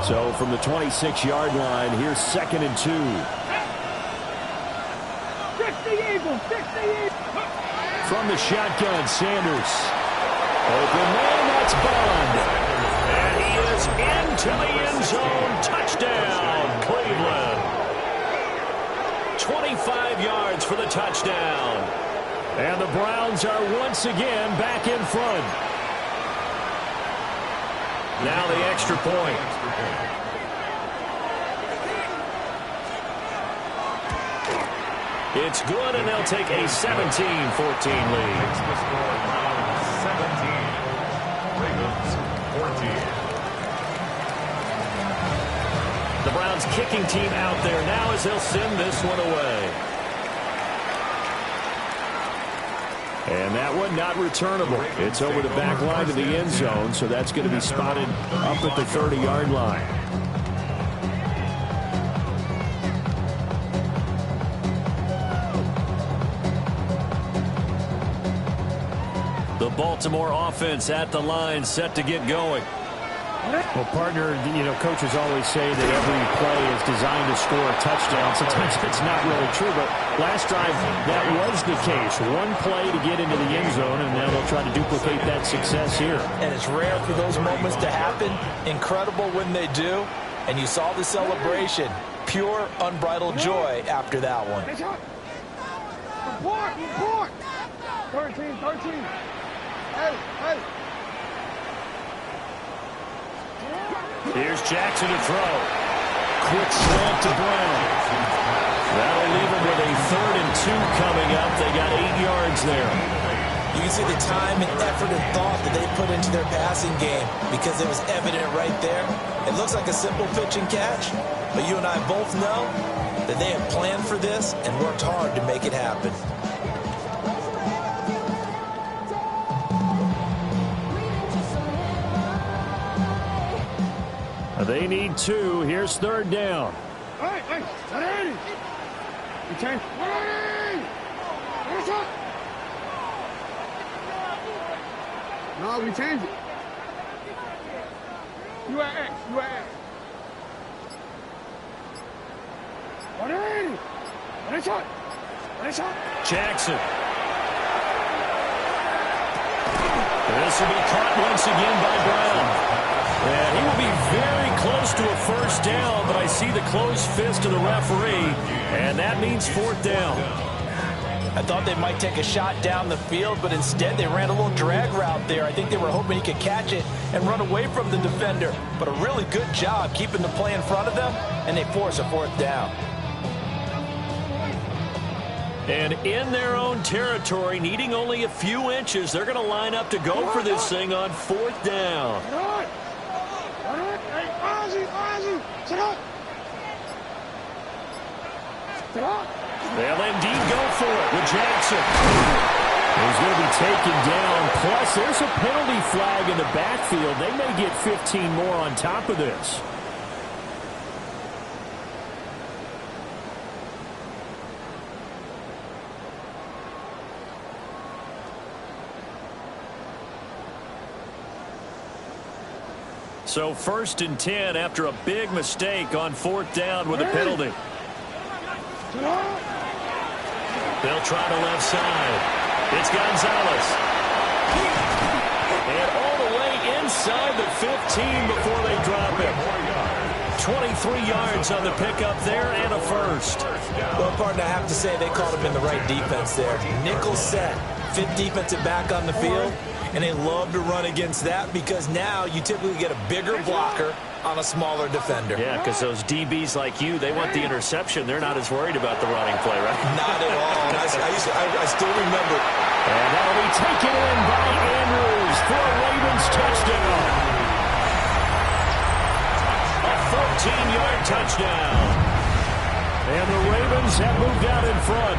So from the 26-yard line, here's 2nd and 2. From the shotgun, Sanders. Open man, that's Bond. And he is into the end zone. Touchdown, Cleveland. 25 yards for the touchdown. And the Browns are once again back in front. Now the extra point. It's good, and they'll take a 17-14 lead. 17, Ravens 14. The Browns kicking team out there now as they'll send this one away. And that one not returnable. It's over the back line to the end zone, so that's going to be spotted up at the 30-yard line. The Baltimore offense at the line, set to get going. Well, partner, coaches always say that every play is designed to score a touchdown. Sometimes it's not really true, but last drive, that was the case. One play to get into the end zone, and now they'll try to duplicate that success here. And it's rare for those moments to happen. Incredible when they do. And you saw the celebration. Pure, unbridled joy after that one. Report! 13. Hey. Here's Jackson to throw. Quick slant to Brown. That'll leave him with a 3rd and 2 coming up. They got 8 yards there. You can see the time and effort and thought that they put into their passing game because it was evident right there. It looks like a simple pitch and catch, but you and I both know that they have planned for this and worked hard to make it happen. They need 2. Here's 3rd down. Hey, we change. No, we change it. You at X. Jackson. This will be caught once again by Brown. And he will be very close to a 1st down, but I see the closed fist of the referee, and that means 4th down. I thought they might take a shot down the field, but instead they ran a little drag route there. I think they were hoping he could catch it and run away from the defender. But a really good job keeping the play in front of them, and they force a 4th down. And in their own territory, needing only a few inches, they're going to line up to go for this thing on 4th down. They'll indeed go for it with Jackson. He's going to be taken down. Plus, there's a penalty flag in the backfield. They may get 15 more on top of this. So 1st and 10 after a big mistake on 4th down with a penalty. They'll try to left side. It's Gonzalez. And all the way inside the 15 before they drop it. 23 yards on the pickup there and a 1st. Well, partner, I have to say they called him in the right defense there. Nickel set, 5th defensive back on the field. And they love to run against that because now you typically get a bigger blocker on a smaller defender. Yeah, because those DBs like you, they want the interception. They're not as worried about the running play, right? Not at all. I still remember. And that'll be taken in by Andrews for a Ravens touchdown. A 14-yard touchdown. And the Ravens have moved out in front.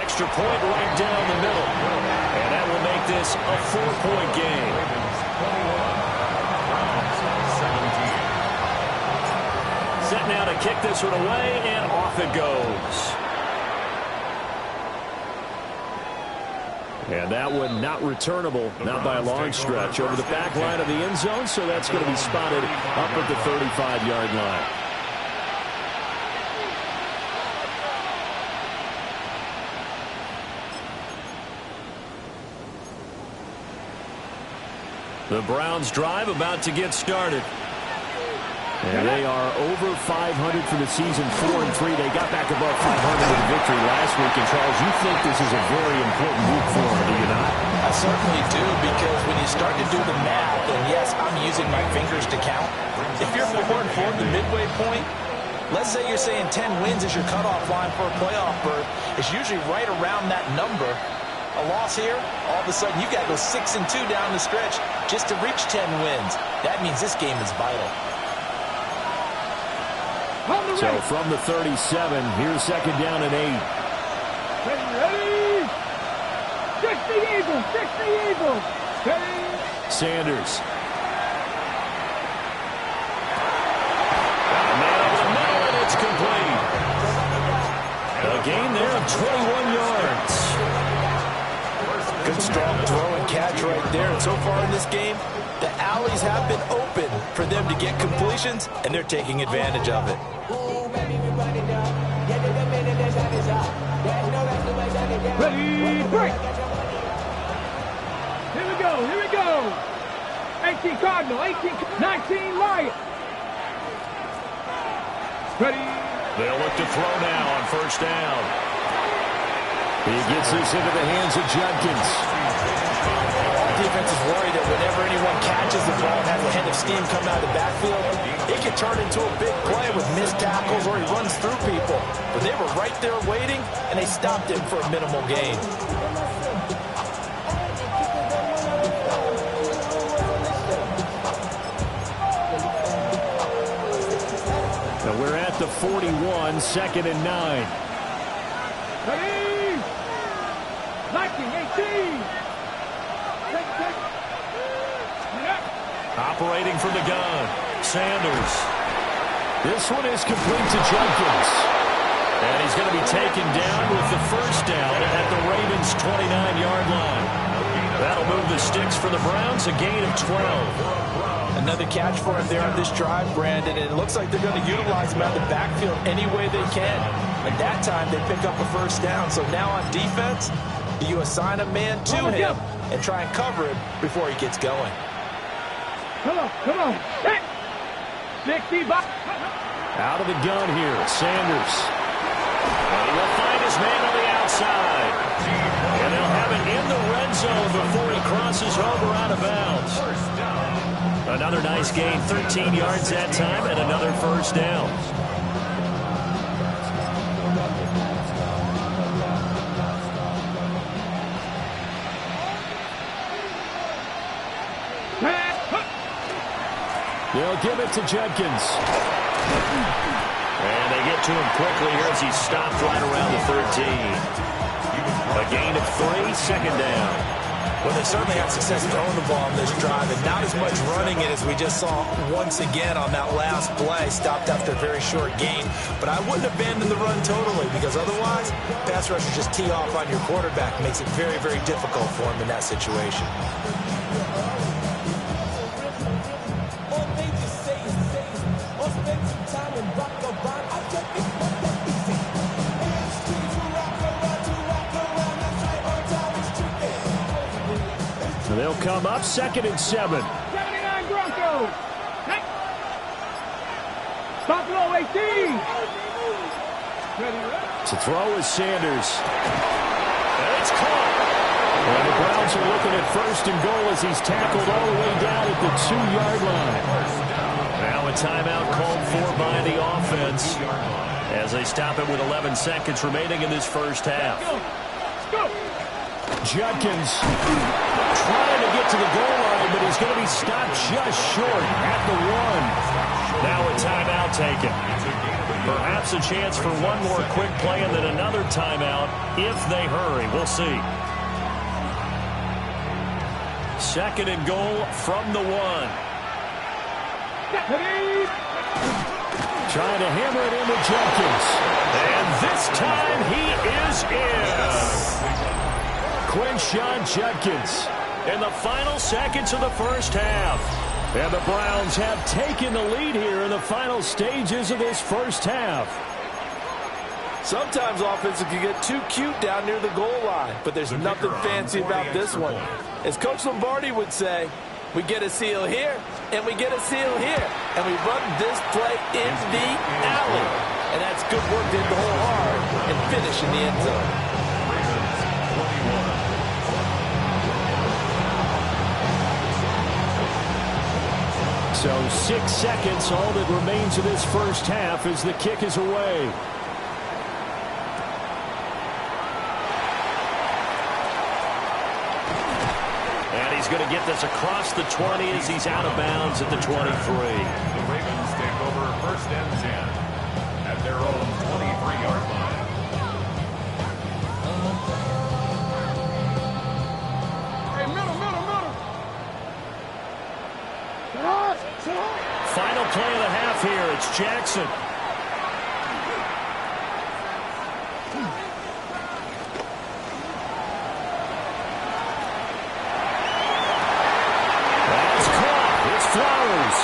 Extra point right down the middle. And that will make this a 4-point game. Set now to kick this one away, and off it goes. And that one not returnable, not by a long stretch, over the back line of the end zone, so that's going to be spotted up at the 35-yard line. The Browns drive about to get started. And they are over 500 for the season, 4-3. They got back above 500 with a victory last week. And, Charles, you think this is a very important week for them, do you not? I certainly do, because when you start to do the math, and yes, I'm using my fingers to count. If you're 4-4 at the midway point, let's say you're saying 10 wins is your cutoff line for a playoff berth. It's usually right around that number. A loss here, all of a sudden you got to go 6-2 down the stretch just to reach 10 wins. That means this game is vital. So from the 37, here's second down and 8. Ready? 60 Eagles, 60 Eagles. Ready? Sanders. Got a man over the middle, and it's complete. A gain there of 21 yards. Good strong throw and catch right there. And so far in this game, the alleys have been open for them to get completions, and they're taking advantage of it. Ready, break. Here we go, here we go. 18 Cardinal, 19 Lion. Ready. They'll look to throw now on first down. He gets this into the hands of Judkins. Defense is worried that whenever anyone catches the ball and has a head of steam coming out of the backfield, it can turn into a big play with missed tackles or he runs through people. But they were right there waiting, and they stopped him for a minimal gain. Now we're at the 41, second and 9. Ready. 19, 18. Operating from the gun, Sanders. This one is complete to Judkins. And he's going to be taken down with the first down at the Ravens' 29-yard line. That'll move the sticks for the Browns, a gain of 12. Another catch for him there on this drive, Brandon, and it looks like they're going to utilize him out of the backfield any way they can. And that time they pick up a first down. So now on defense, you assign a man to him and try and cover him before he gets going. Come on, come on. 60 back. Out of the gun here, Sanders. And he will find his man on the outside. And they'll have it in the red zone before he crosses over out of bounds. Another nice gain, 13 yards that time, and another first down. They'll give it to Judkins. And they get to him quickly here as he's stopped right around the 13. A gain of 3, second down. Well, they certainly had success throwing the ball on this drive, and not as much running it as we just saw once again on that last play. Stopped after a very short gain. But I wouldn't abandon the run totally, because otherwise, pass rushers just tee off on your quarterback. Makes it very, very difficult for him in that situation. They'll come up second and 7. 79 Broncos. Buffalo 18. To throw is Sanders. And it's caught. And the Browns are looking at first and goal as he's tackled all the way down at the 2-yard line. Now a timeout called for by the offense as they stop it with 11 seconds remaining in this first half. Judkins trying to get to the goal line, but he's going to be stopped just short at the 1. Now a timeout taken. Perhaps a chance for one more quick play and then another timeout if they hurry. We'll see. Second and goal from the 1. Trying to hammer it into Judkins. And this time he is in. Quinn Quinshon Judkins in the final seconds of the first half. And the Browns have taken the lead here in the final stages of this first half. Sometimes offenses can get too cute down near the goal line, but there's nothing fancy about this one. As Coach Lombardi would say, we get a seal here, and we get a seal here, and we run this play in the alley. And that's good work to hit the hole hard and finish in the end zone. So 6 seconds, all that remains of this first half as the kick is away. And he's going to get this across the 20 as he's out of bounds at the 23. The Ravens take over 1st and 10 at their own 23-yard line. Hey, middle. Final play of the half here. It's Jackson. That's caught. It's Flowers.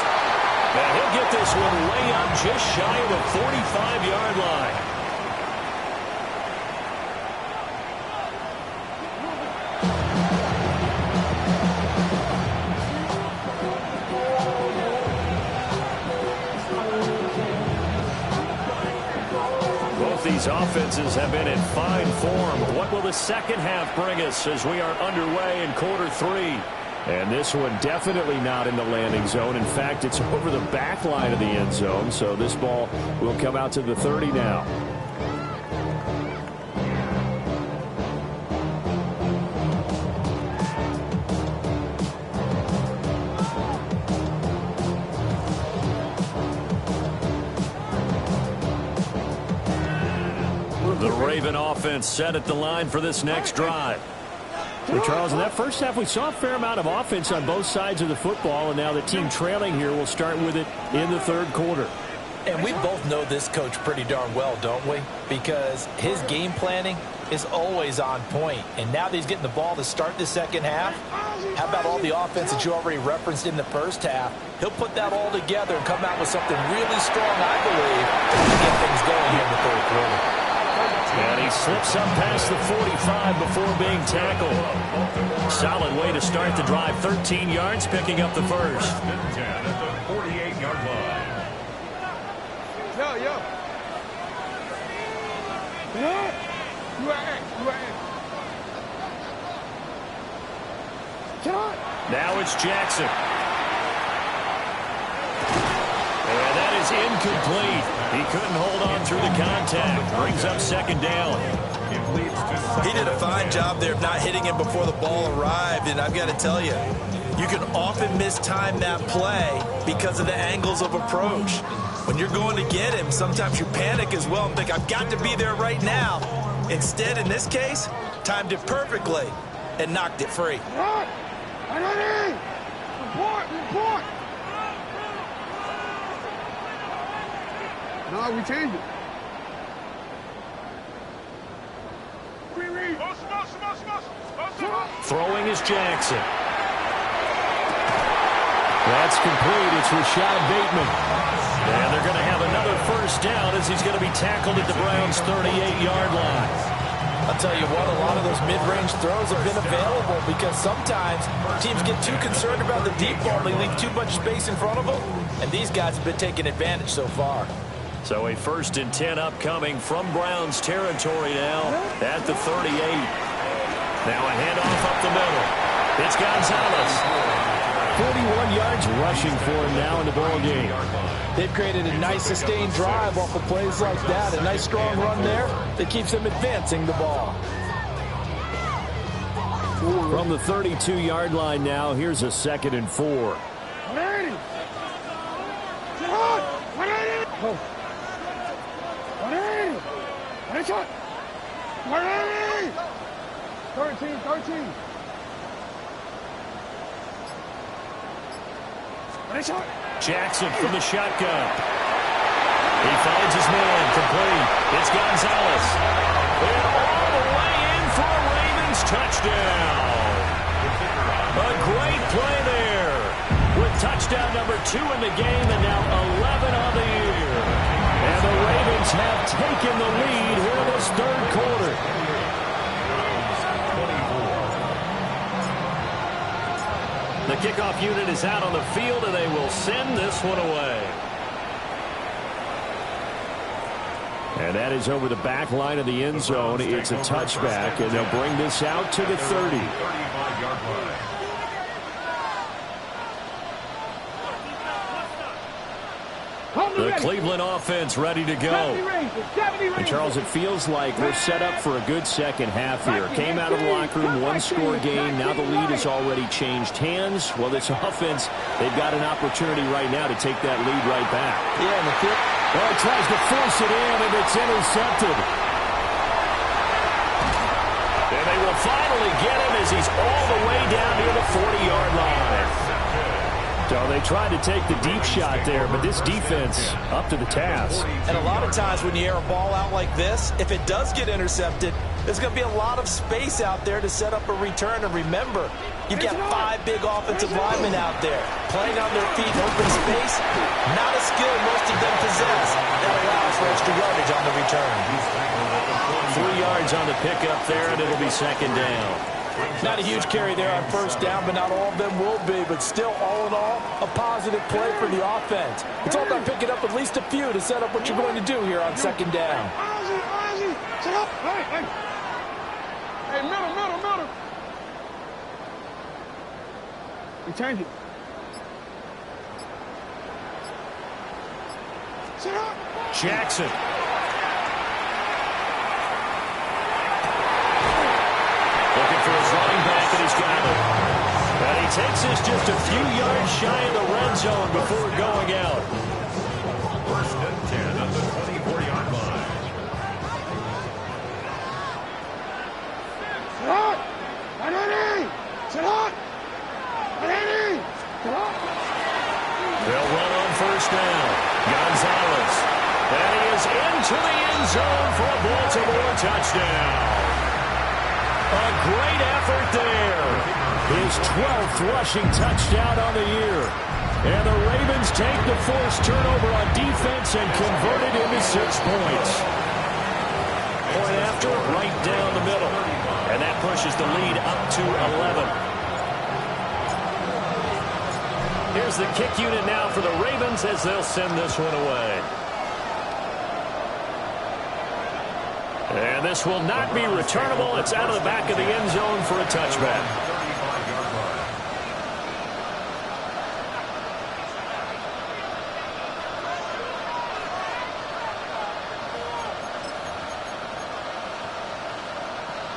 And he'll get this one way up just shy of the 45-yard line. These offenses have been in fine form. What will the second half bring us as we are underway in quarter 3? And this one definitely not in the landing zone. In fact, it's over the back line of the end zone. So this ball will come out to the 30 now. The Raven offense set at the line for this next drive. Well, Charles, in that first half, we saw a fair amount of offense on both sides of the football, and now the team trailing here will start with it in the third quarter. And we both know this coach pretty darn well, don't we? Because his game planning is always on point. And now that he's getting the ball to start the second half, how about all the offense that you already referenced in the first half? He'll put that all together and come out with something really strong, I believe, to get things going here in the third quarter. And he slips up past the 45 before being tackled. Solid way to start the drive. 13 yards, picking up the first. 1st and 10 at the 48-yard line. Yo. You are Now it's Jackson. And that is incomplete. He couldn't hold on through the contact. Brings up second down. He did a fine job there of not hitting him before the ball arrived. And I've got to tell you, you can often mistime that play because of the angles of approach. When you're going to get him, sometimes you panic as well and think, I've got to be there right now. Instead, in this case, timed it perfectly and knocked it free. Report. No, we changed it. Throwing is Jackson. That's complete. It's Rashad Bateman. And they're going to have another first down as he's going to be tackled at the Browns' 38-yard line. I'll tell you what, a lot of those mid-range throws have been available because sometimes teams get too concerned about the deep ball. They leave too much space in front of them, and these guys have been taking advantage so far. So a 1st and 10 upcoming from Browns territory now at the 38. Now a handoff up the middle. It's Gonzalez. 41 yards rushing for him now in the ball game. They've created a nice sustained drive off of plays like that. A nice strong run there that keeps them advancing the ball. From the 32-yard line now, here's a 2nd and 4. 180. 13. Jackson from the shotgun. He finds his man complete. It's Gonzalez. And all the way in for a Ravens touchdown. A great play there. With touchdown number 2 in the game and now 11 on the year. And the Ravens have taken the lead here in this third quarter. The kickoff unit is out on the field, and they will send this one away. And that is over the back line of the end zone. It's a touchback, and they'll bring this out to the 30. 35-yard line. The Cleveland offense ready to go. And Charles, it feels like we're set up for a good second half here. Came out of the locker room, one-score game. Now the lead has already changed hands. Well, this offense, they've got an opportunity right now to take that lead right back. Yeah, and the kick. Well, he tries to force it in, and it's intercepted. And they will finally get him as he's all the way down near the 40-yard line. So they tried to take the deep shot there, but this defense up to the task. And a lot of times when you air a ball out like this, if it does get intercepted, there's going to be a lot of space out there to set up a return. And remember, you've got 5 big offensive linemen out there playing on their feet in open space. Not a skill most of them possess. That allows for extra yardage on the return. 3 yards on the pickup there, and it'll be second down. Not a huge carry there on first down, but not all of them will be. But still, all in all, a positive play for the offense. It's all about picking up at least a few to set up what you're going to do here on second down. Hey, middle. We change it. Sit up. Jackson. Looking for his running back, and he's got it. And he takes this just a few yards shy of the red zone before going out. First and 10 at the 24-yard line. They'll run on first down. Gonzalez. And he is into the end zone for a Baltimore touchdown. A great effort there. His 12th rushing touchdown on the year. And the Ravens take the forced turnover on defense and convert it into 6 points. Point after, right down the middle. And that pushes the lead up to 11. Here's the kick unit now for the Ravens as they'll send this one away. And this will not be returnable. It's out of the back of the end zone for a touchback. 35-yard line.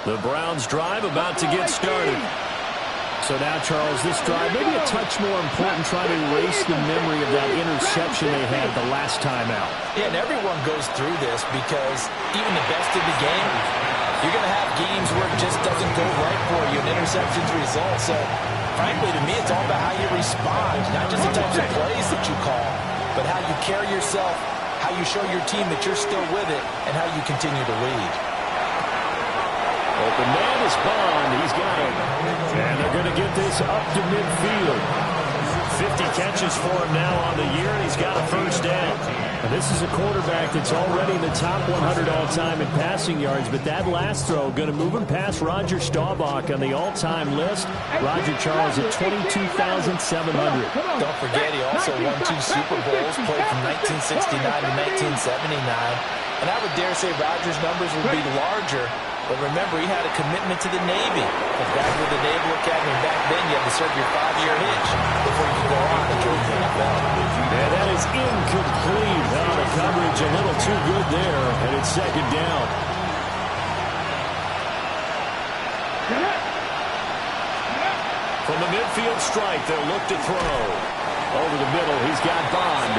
The Browns drive about to get started. So now, Charles, this drive maybe a touch more important, trying to erase the memory of that interception they had the last time out. Yeah, and everyone goes through this because even the best in the game, you're going to have games where it just doesn't go right for you, and interceptions result. So, frankly, to me, it's all about how you respond, not just the types of plays that you call, but how you carry yourself, how you show your team that you're still with it, and how you continue to lead. Open man is Bond. He's got it. And they're going to get this up to midfield. 50 catches for him now on the year, and he's got a first down. And this is a quarterback that's already in the top 100 all-time in passing yards, but that last throw going to move him past Roger Staubach on the all-time list. Roger Charles at 22,700. Don't forget, he also won 2 Super Bowls, played from 1969 to 1979. And I would dare say Roger's numbers would be larger. But remember, he had a commitment to the Navy. In fact, with the Naval Academy back then, you had to serve your 5-year hitch before you could go on and join the NFL. And that is incomplete. Oh, the coverage a little too good there, and it's second down. From the midfield strike, they'll look to throw. Over the middle, he's got Bond.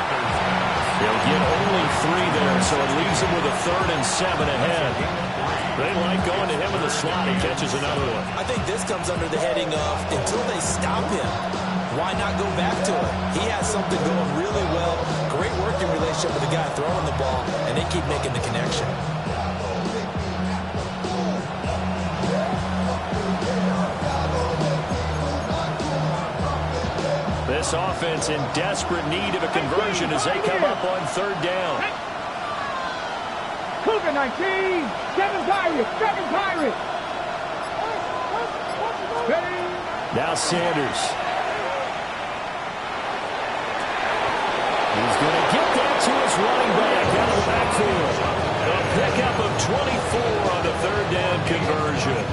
They'll get only 3 there, so it leaves him with a 3rd and 7 ahead. They like going to him in the slot. He catches another one. I think this comes under the heading of until they stop him, why not go back to it? He has something going really well. Great working relationship with the guy throwing the ball, and they keep making the connection. This offense in desperate need of a conversion as they come up on third down. Cougar 19, 7 Pirates, 7 Pirates. Ready? Now Sanders. He's going to get that to his running back out of the backfield. A pickup of 24 on the third down conversion.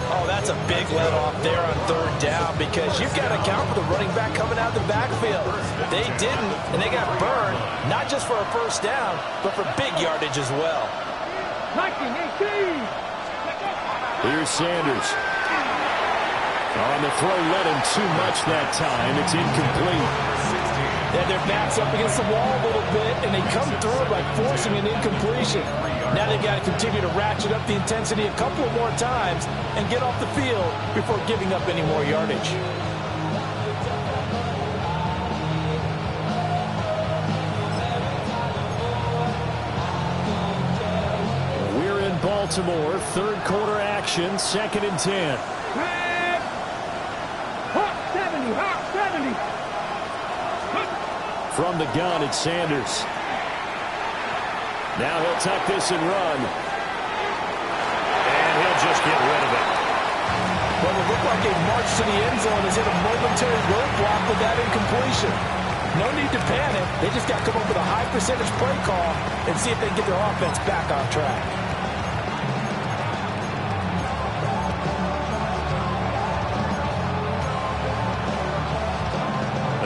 Oh, that's a big let off there on third down because you've got to account for the running back coming out of the backfield. They didn't, and they got burned, not just for a first down, but for big yardage as well. 1918. Here's Sanders. On the throw, led him too much that time. It's incomplete. Yeah, their back's up against the wall a little bit, and they come through by forcing an incompletion. Now they've got to continue to ratchet up the intensity a couple of more times and get off the field before giving up any more yardage. We're in Baltimore. Third quarter action, 2nd and 10. Hawk 70, Hawk 70. From the gun, it's Sanders. Now he'll tuck this and run. And he'll just get rid of it. Well, it looked like a march to the end zone has hit a momentary roadblock with that incompletion. No need to panic. They just got to come up with a high percentage play call and see if they can get their offense back on track.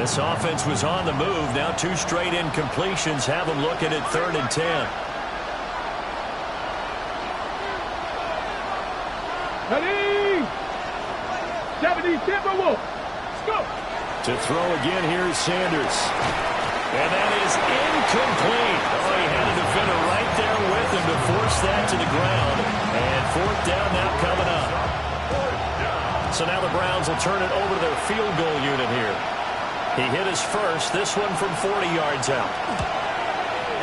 This offense was on the move. Now 2 straight incompletions have them looking at 3rd and 10. Ready? 70 Timberwolves. Let's go. To throw again, here's Sanders. And that is incomplete. Oh, he had a defender right there with him to force that to the ground. And 4th down now coming up. So now the Browns will turn it over to their field goal unit here. He hit his first, this one from 40 yards out.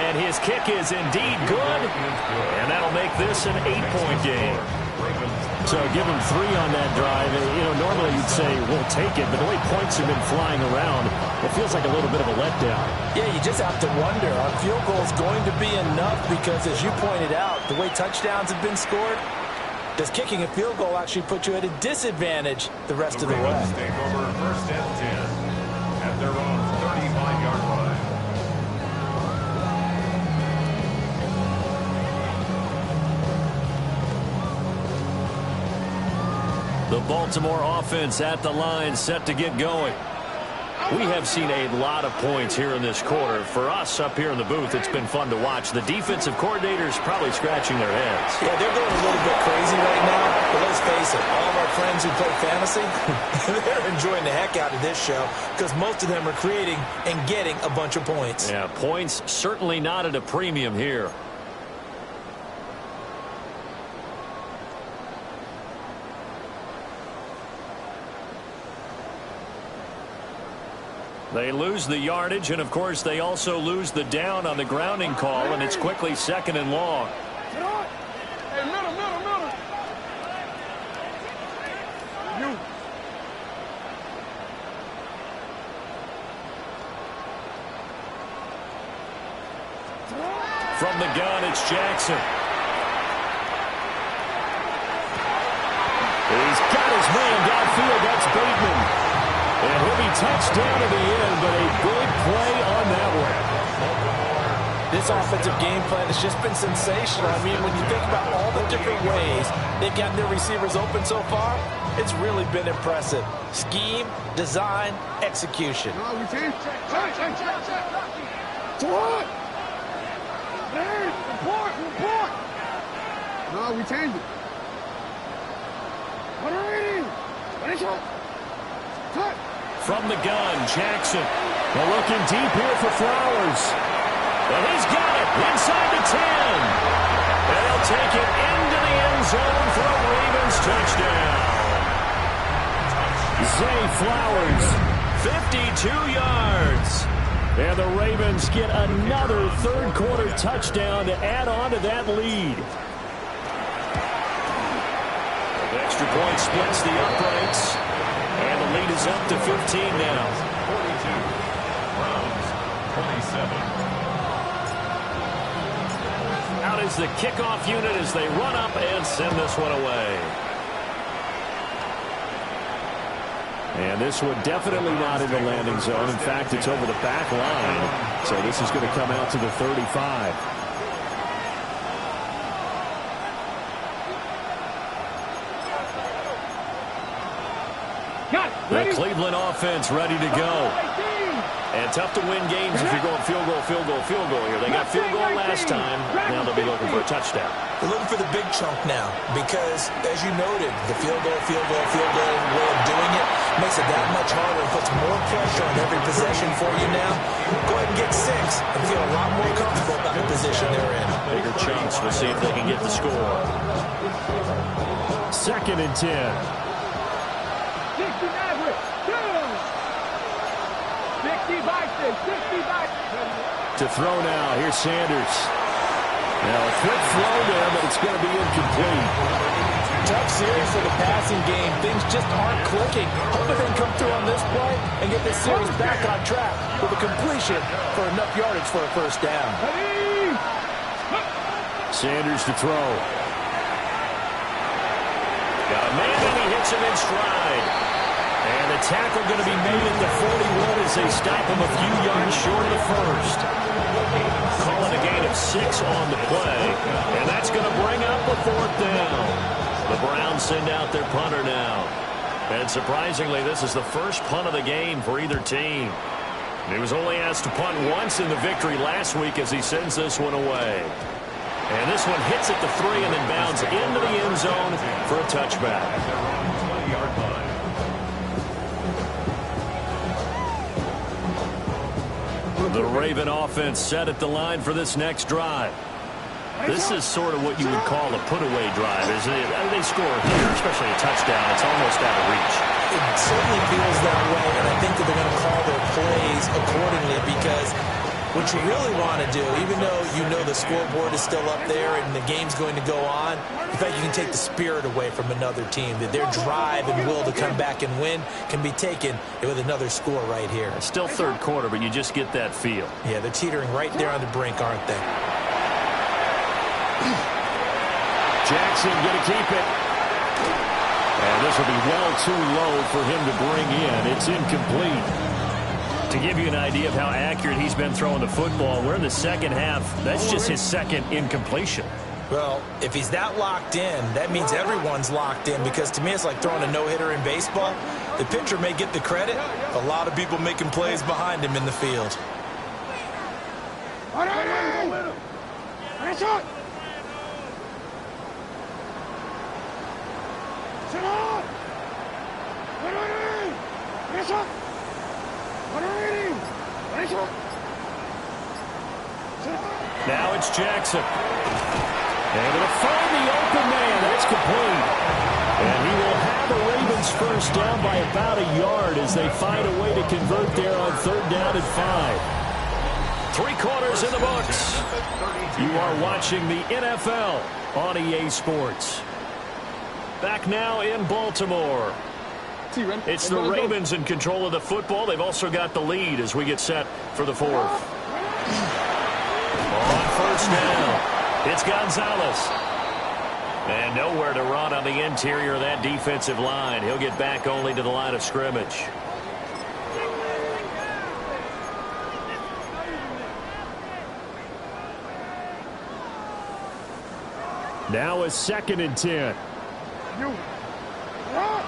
And his kick is indeed good. And that'll make this an 8-point game. So give him 3 on that drive. You know, normally you'd say, we'll take it. But the way points have been flying around, it feels like a little bit of a letdown. Yeah, you just have to wonder, are field goals going to be enough? Because as you pointed out, the way touchdowns have been scored, does kicking a field goal actually put you at a disadvantage the rest of the way? Take over 1st and 10 at their own 35-yard line. The Baltimore offense at the line, set to get going. We have seen a lot of points here in this quarter. For us up here in the booth, it's been fun to watch. The defensive coordinators probably scratching their heads. Yeah, they're going a little bit crazy right now. But let's face it, all of our friends who play fantasy, they're enjoying the heck out of this show because most of them are creating and getting a bunch of points. Yeah, points certainly not at a premium here. They lose the yardage, and of course they also lose the down on the grounding call, and it's quickly 2nd and long. Hey, middle. You. From the gun, it's Jackson. He's got his man downfield. That's Bateman. And he'll be touched down at the end, but a big play on that one. This offensive game plan has just been sensational. I mean, when you think about all the different ways they've gotten their receivers open so far, it's really been impressive. Scheme, design, execution. No, we changed. What? Hey, report. No, we changed it. What are we? What is it? Cut. From the gun, Jackson. They're looking deep here for Flowers. And he's got it inside the 10. And he'll take it into the end zone for a Ravens touchdown. Zay Flowers, 52 yards. And the Ravens get another third quarter touchdown to add on to that lead. The extra point splits the uprights. And the lead is up to 15 now. 42. Browns 27. Out is the kickoff unit as they run up and send this one away. And this one definitely not in the landing zone. In fact, it's over the back line. So this is going to come out to the 35. The Cleveland offense ready to go. And tough to win games if you're going field goal, field goal, field goal here. They got field goal last time. Now they'll be looking for a touchdown. They're looking for the big chunk now because, as you noted, the field goal way of doing it makes it that much harder and puts more pressure on every possession for you now. Go ahead and get 6 and feel a lot more comfortable about the position they're in. Bigger chunks. We'll see if they can get the score. 2nd and 10. 60 average. 60 by 6. 60 by 6. To throw now. Here's Sanders. Now a quick throw there, but it's going to be incomplete. Tough series for the passing game. Things just aren't clicking. Hoping they can come through on this play and get this series back on track with a completion for enough yardage for a first down. Sanders to throw. Got a man and he hits him in stride. And the tackle going to be made at the 41 as they stop him a few yards short of the first. Calling a gain of 6 on the play. And that's going to bring up a 4th down. The Browns send out their punter now. And surprisingly, this is the first punt of the game for either team. He was only asked to punt once in the victory last week as he sends this one away. And this one hits at the 3 and then bounds into the end zone for a touchback. 20-yard line. The Raven offense set at the line for this next drive. This is sort of what you would call a put-away drive, isn't it? I mean, they score here, especially a touchdown. It's almost out of reach. It certainly feels that way, and I think that they're going to call their plays accordingly because what you really want to do, even though you know the scoreboard is still up there and the game's going to go on, in fact, you can take the spirit away from another team, that their drive and will to come back and win can be taken with another score right here. It's still 3rd quarter, but you just get that feel. Yeah, they're teetering right there on the brink, aren't they? Jackson going to keep it. And this will be well too low for him to bring in. It's incomplete. To give you an idea of how accurate he's been throwing the football, we're in the second half. That's just his 2nd incompletion. Well, if he's that locked in, that means everyone's locked in because to me it's like throwing a no-hitter in baseball. The pitcher may get the credit. A lot of people making plays behind him in the field. Now it's Jackson. Able to find the open man. That's complete. And he will have the Ravens first down by about a yard as they find a way to convert there on 3rd down and 5. 3 quarters in the books. You are watching the NFL on EA Sports. Back now in Baltimore. It's the Ravens in control of the football. They've also got the lead as we get set for the 4th. On 1st down, it's Gonzalez. And nowhere to run on the interior of that defensive line. He'll get back only to the line of scrimmage. Now a 2nd and 10. Report!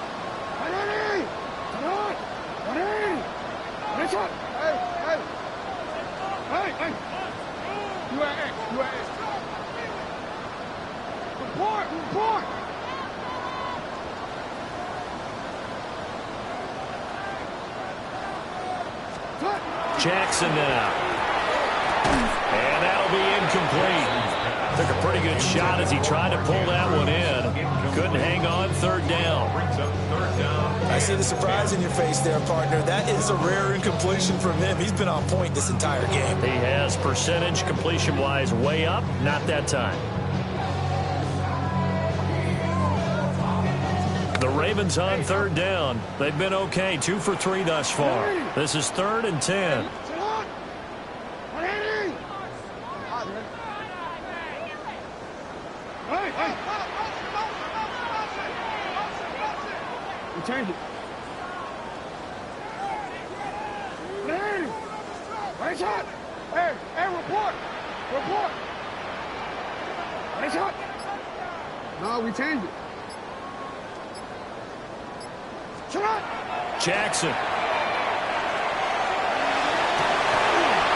Jackson now. And that'll be incomplete. Took a pretty good shot as he tried to pull that one in. Couldn't hang on. 3rd down. I see the surprise in your face there, partner. That is a rare incompletion from him. He's been on point this entire game. He has percentage completion-wise way up. Not that time. The Ravens on third down. They've been okay, 2 for 3 thus far. This is 3rd and 10. We change it. Nice hot. Hey, report. Report. Nice hot. No, we changed it. Jackson.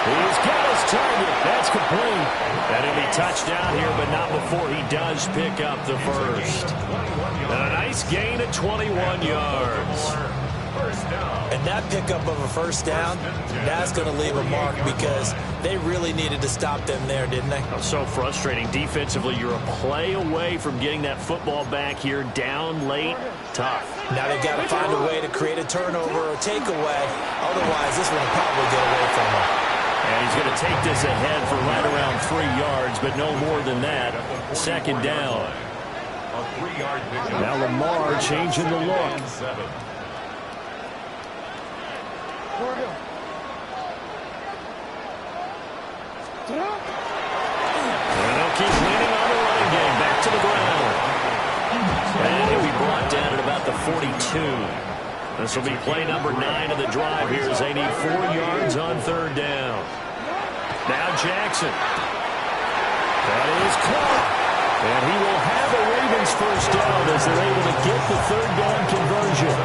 He's got his target. That's complete. That'll be touchdown here, but not before he does pick up the first. And a nice gain of 21 yards. And that pickup of a first down, that's going to leave a mark because they really needed to stop them there, didn't they? So frustrating. Defensively, you're a play away from getting that football back here down late. Tough. Now they've got to find a way to create a turnover or takeaway. Otherwise, this one will probably get away from them. And he's going to take this ahead for right around 3 yards, but no more than that. 2nd down. Now Lamar changing the look. And they'll keep leaning on the running game. Back to the ground. And he'll be brought down at about the 42. This will be play number 9 of the drive here as they need 4 yards on 3rd down. Now Jackson. That is caught. And he will have a Ravens first down as they're able to get the 3rd down conversion.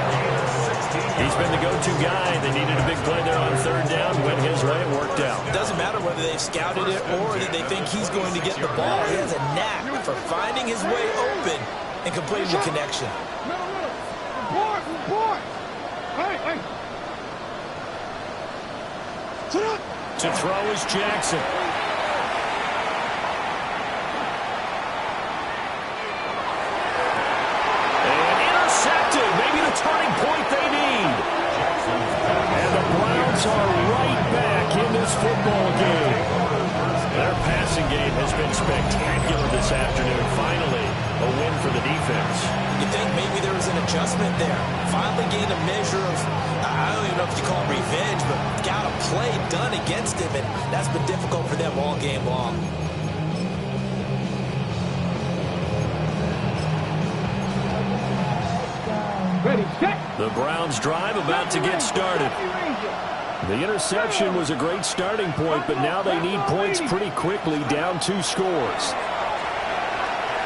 He's been the go-to guy. They needed a big play there on 3rd down. Went his way. It worked out. It doesn't matter whether they've scouted it or that they think he's going to get the ball. He has a knack for finding his way open and completing the connection. Report. Hey. To throw is Jackson. And intercepted. Maybe the turning point they need. And the Browns are right back in this football game. Their passing game has been spectacular this afternoon. Finally, a win for the defense. You think maybe there was an adjustment there. Finally gained a measure of, I don't even know if you call it revenge, but got a play done against him, and that's been difficult for them all game long. Ready, set. The Browns drive about to get started. The interception was a great starting point, but now they need points pretty quickly, down 2 scores.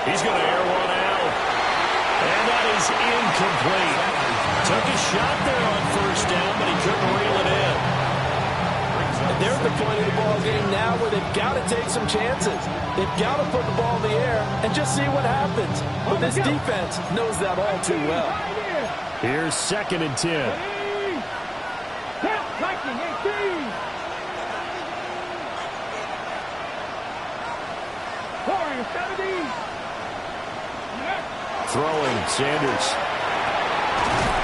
He's going to air one out. And that is incomplete. Took a shot there on 1st down, but he couldn't reel it in. And they're at the point of the ball game now where they've got to take some chances. They've got to put the ball in the air and just see what happens. But this defense knows that all too well. Here's 2nd and 10. Throwing, Sanders.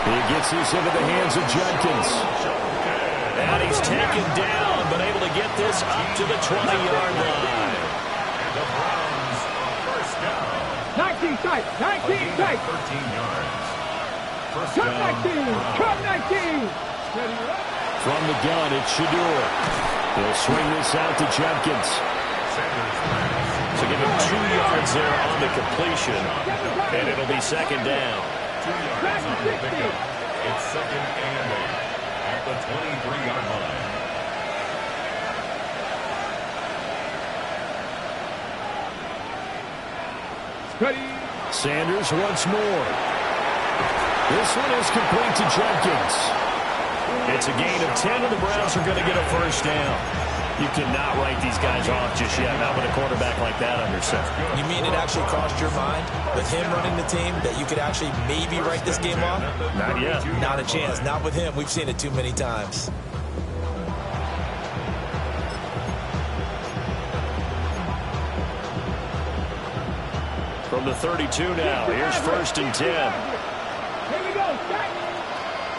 He gets this into the hands of Judkins. And he's taken down, but able to get this up to the 20-yard line. The Browns, first down. 19 tight. 13 yards. First Cut down. 19. Cut 19. From the gun, it's Shedeur. He'll swing this out to Judkins. So give him 2 yards there on the completion, and it'll be 2nd down. 2 yards on the pickup. It's 2nd and 8 at the 23-yard line. Ready. Sanders once more. This one is complete to Judkins. It's a gain of 10, and the Browns are going to get a first down. You cannot write these guys off just yet, not with a quarterback like that under center. You mean it actually crossed your mind with him running the team that you could actually maybe write this game off? Not yet. Not a chance. Not with him. We've seen it too many times. From the 32 now, here's 1st and 10. Here we go.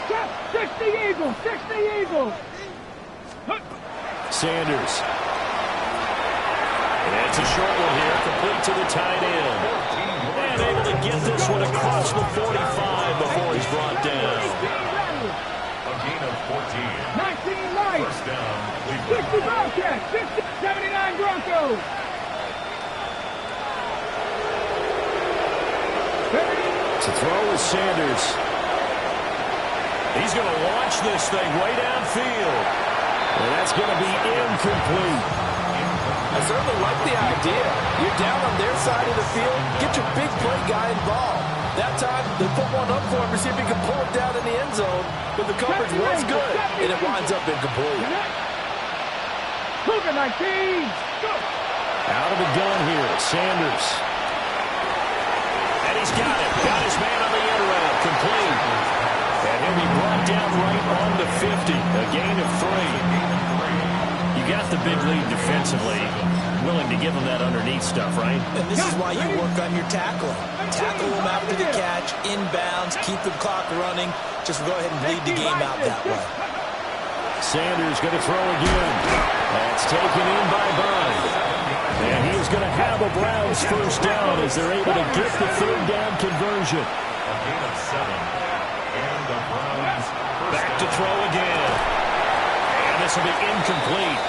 Set. 60 Eagles. 60 Eagles. Sanders. And it's a short one here, complete to the tight end. And able to get this one across the 45 before catch. 79 Broncos. To throw is Sanders. He's going to launch this thing way downfield. And that's going to be incomplete. I certainly like the idea. You're down on their side of the field. Get your big play guy involved. That time, they put one up for him to see if he can pull it down in the end zone. But the coverage was good, and it winds up incomplete. Cougar 19. Go. Out of the gun here, Sanders. And he's got it. Got his man on the end route. Complete. And he'll be brought down right on the 50. A gain of 3. You got the big lead defensively. Willing to give him that underneath stuff, right? And this is why you work on your tackling. Tackle him after the catch, inbounds, keep the clock running. Just go ahead and bleed the game out that way. Sanders going to throw again. That's taken in by Bond. And he is going to have a Browns first down as they're able to get the third down conversion. A gain of 7. And the Browns back to throw again. And this will be incomplete.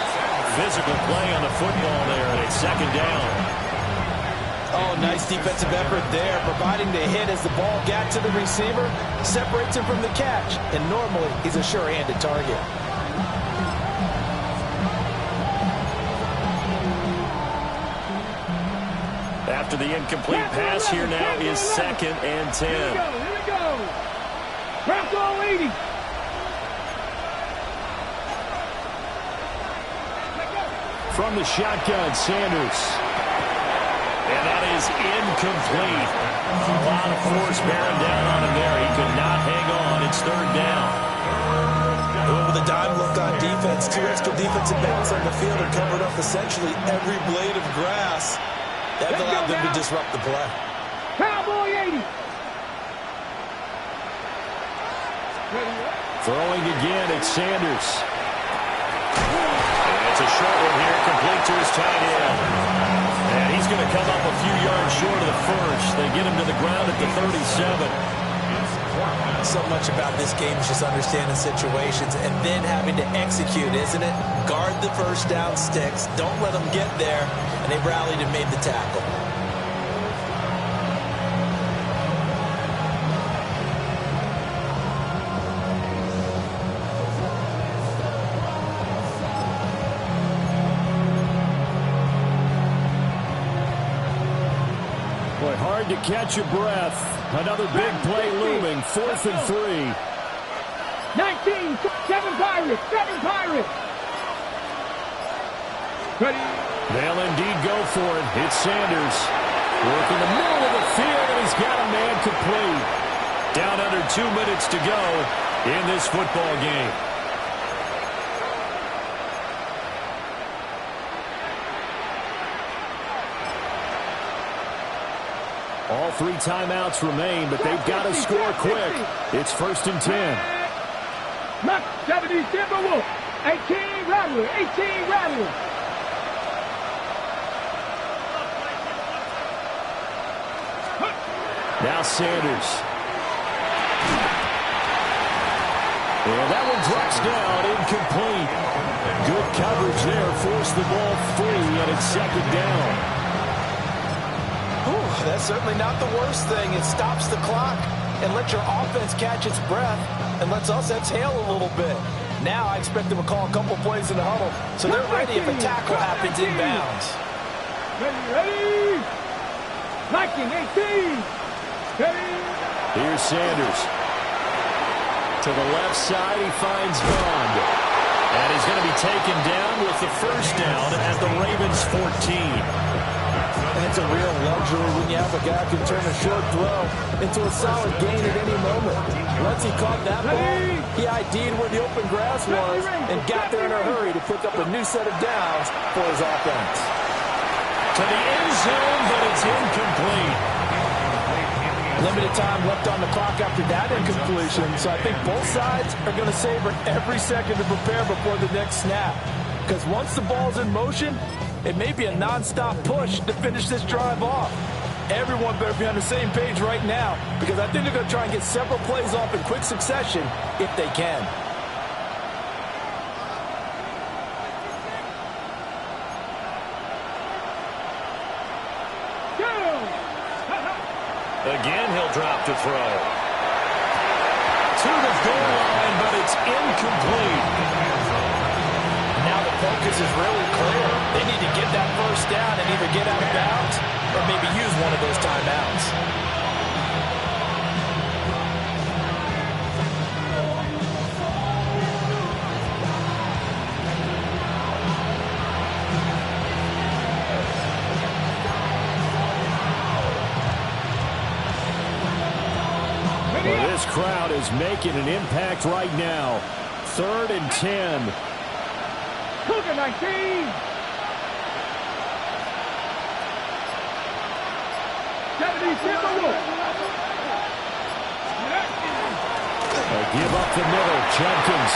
Physical play on the football there, and it's second down. Oh, nice defensive effort there, providing the hit as the ball got to the receiver, separates him from the catch, and normally he's a sure-handed target. After the incomplete pass, here now is 2nd and 10. Here we go. Bronco 80. From the shotgun, Sanders. And that is incomplete. A lot of force bearing down on him there. He could not hang on. It's third down. With a dime look on defense, 2 extra defensive backs on the field and covered up essentially every blade of grass. That allowed them to disrupt the play. Cowboy 80. Throwing again, it's Sanders. It's a short one here, complete to his tight end. And he's going to come up a few yards short of the first. They get him to the ground at the 37. So much about this game is just understanding situations and then having to execute, isn't it? Guard the first down sticks. Don't let them get there. And they rallied and made the tackle. Hard to catch your breath. Another big play looming. 4th and 3. 19, 7 Pirates, 7 Pirates. Ready? They'll indeed go for it. It's Sanders. Working the middle of the field, and he's got a man complete. Down under 2 minutes to go in this football game. All 3 timeouts remain, but they've got to score quick. It's 1st and 10. Mark 70 Timberwolf. 18 Rattler. 18 Rattler. Now Sanders. And that one drops down, incomplete. Good coverage there, forced the ball free, and it's 2nd down. That's certainly not the worst thing. It stops the clock and lets your offense catch its breath and lets us exhale a little bit. Now I expect them to call a couple plays in the huddle, so they're ready if a tackle happens inbounds. Ready? Viking 18. Ready? Here's Sanders. To the left side, he finds Bond. And he's going to be taken down with the first down at the Ravens 14. And it's a real luxury when you have a guy who can turn a short throw into a solid gain at any moment. Once he caught that ball, he ID'd where the open grass was and got there in a hurry to pick up a new set of downs for his offense. To the end zone, but it's incomplete. Limited time left on the clock after that incompletion, so I think both sides are going to savor every second to prepare before the next snap. Because once the ball's in motion, it may be a non-stop push to finish this drive off. Everyone better be on the same page right now, because I think they're going to try and get several plays off in quick succession if they can. Again, he'll drop to throw. To the goal line, but it's incomplete. Now the focus is really clear. They need to get that first down and either get out of bounds or maybe use one of those timeouts. Well, this crowd is making an impact right now. 3rd and 10. Cougar 19. 70 Timberwolves. Give up the middle, Judkins.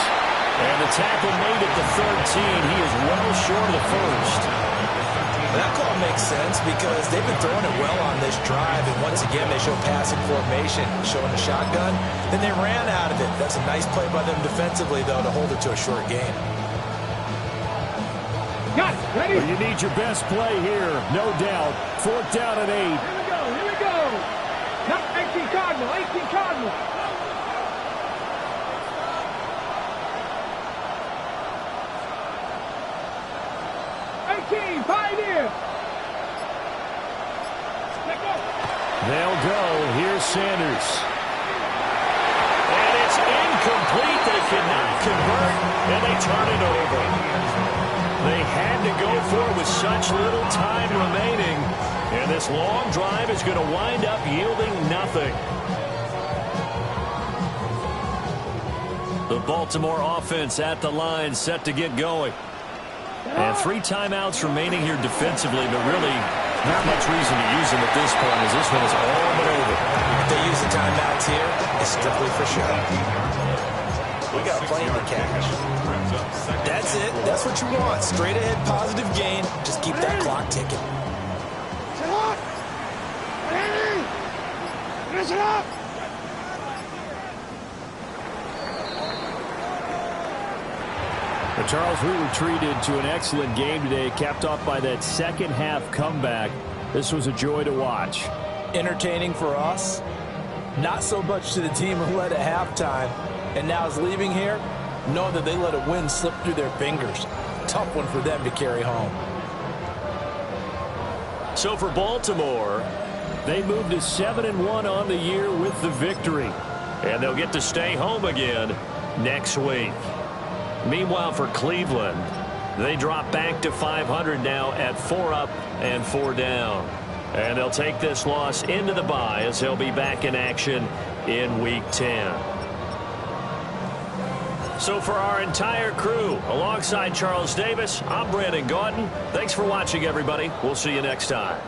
And the tackle made at the 13. He is well short of the first. That call makes sense because they've been throwing it well on this drive, and once again they show passing formation, showing the shotgun. Then they ran out of it. That's a nice play by them defensively, though, to hold it to a short gain. Got it. Ready? Well, you need your best play here, no doubt. 4th down and 8. Here we go. Here we go. Not 18 Cardinal. 18 Cardinal. Pioneer. They'll go. Here's Sanders. And it's incomplete. They cannot convert, and they turn it over. They had to go for it with such little time remaining, and this long drive is going to wind up yielding nothing. The Baltimore offense at the line, set to get going. And 3 timeouts remaining here defensively, but really not much reason to use them at this point as this one is all but over. If they use the timeouts here, it's strictly for show. We got plenty to catch. That's it. That's what you want. Straight ahead positive gain. Just keep that clock ticking. Finish it up. But Charles, we were treated to an excellent game today, capped off by that second half comeback. This was a joy to watch. Entertaining for us, not so much to the team who led at halftime and now is leaving here, knowing that they let a win slip through their fingers. Tough one for them to carry home. So for Baltimore, they moved to 7-1 on the year with the victory. And they'll get to stay home again next week. Meanwhile, for Cleveland, they drop back to 500 now at 4 up and 4 down. And they'll take this loss into the bye as they'll be back in action in Week 10. So for our entire crew, alongside Charles Davis, I'm Brandon Gaudin. Thanks for watching, everybody. We'll see you next time.